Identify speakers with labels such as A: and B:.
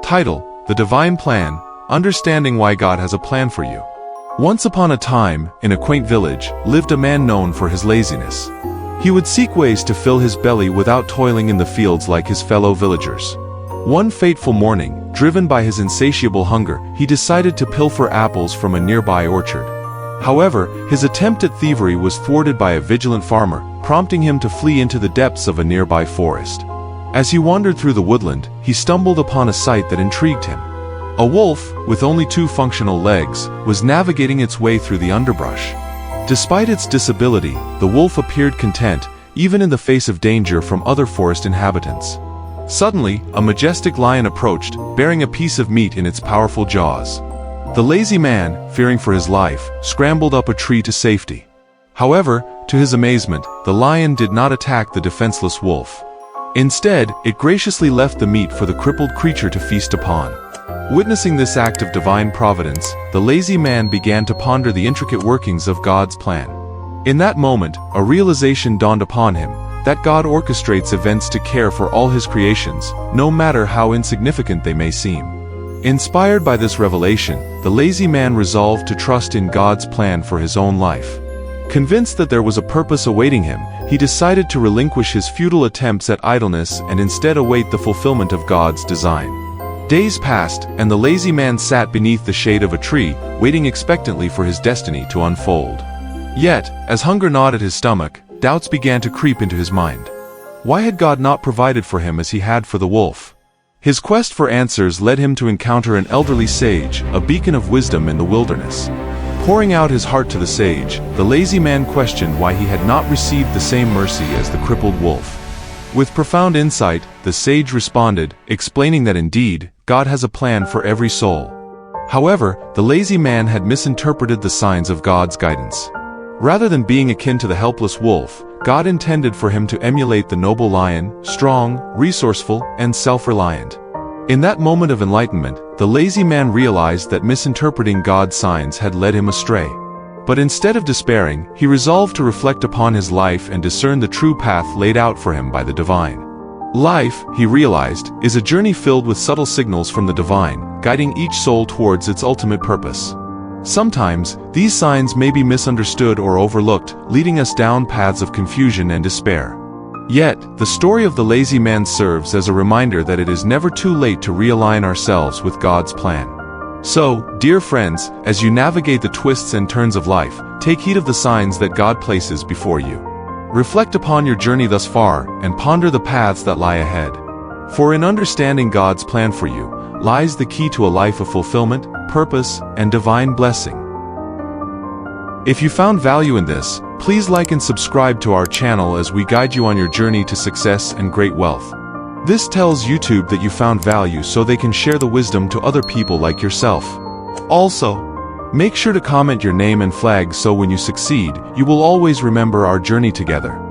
A: Title: The Divine Plan, Understanding Why God Has a Plan for You. Once upon a time, in a quaint village, lived a man known for his laziness. He would seek ways to fill his belly without toiling in the fields like his fellow villagers. One fateful morning, driven by his insatiable hunger, he decided to pilfer apples from a nearby orchard. However, his attempt at thievery was thwarted by a vigilant farmer, prompting him to flee into the depths of a nearby forest. As he wandered through the woodland, he stumbled upon a sight that intrigued him. A wolf, with only 2 functional legs, was navigating its way through the underbrush. Despite its disability, the wolf appeared content, even in the face of danger from other forest inhabitants. Suddenly, a majestic lion approached, bearing a piece of meat in its powerful jaws. The lazy man, fearing for his life, scrambled up a tree to safety. However, to his amazement, the lion did not attack the defenseless wolf. Instead, it graciously left the meat for the crippled creature to feast upon. Witnessing this act of divine providence, the lazy man began to ponder the intricate workings of God's plan. In that moment, a realization dawned upon him, that God orchestrates events to care for all his creations, no matter how insignificant they may seem. Inspired by this revelation, the lazy man resolved to trust in God's plan for his own life. Convinced that there was a purpose awaiting him, he decided to relinquish his futile attempts at idleness and instead await the fulfillment of God's design. Days passed, and the lazy man sat beneath the shade of a tree, waiting expectantly for his destiny to unfold. Yet, as hunger gnawed at his stomach, doubts began to creep into his mind. Why had God not provided for him as he had for the wolf? His quest for answers led him to encounter an elderly sage, a beacon of wisdom in the wilderness. Pouring out his heart to the sage, the lazy man questioned why he had not received the same mercy as the crippled wolf. With profound insight, the sage responded, explaining that indeed, God has a plan for every soul. However, the lazy man had misinterpreted the signs of God's guidance. Rather than being akin to the helpless wolf, God intended for him to emulate the noble lion, strong, resourceful, and self-reliant. In that moment of enlightenment, the lazy man realized that misinterpreting God's signs had led him astray. But instead of despairing, he resolved to reflect upon his life and discern the true path laid out for him by the divine. Life, he realized, is a journey filled with subtle signals from the divine, guiding each soul towards its ultimate purpose. Sometimes, these signs may be misunderstood or overlooked, leading us down paths of confusion and despair. Yet, the story of the lazy man serves as a reminder that it is never too late to realign ourselves with God's plan. So, dear friends, as you navigate the twists and turns of life, take heed of the signs that God places before you. Reflect upon your journey thus far, and ponder the paths that lie ahead. For in understanding God's plan for you, lies the key to a life of fulfillment, purpose, and divine blessing. If you found value in this, please like and subscribe to our channel as we guide you on your journey to success and great wealth. This tells YouTube that you found value so they can share the wisdom to other people like yourself. Also, make sure to comment your name and flag so when you succeed, you will always remember our journey together.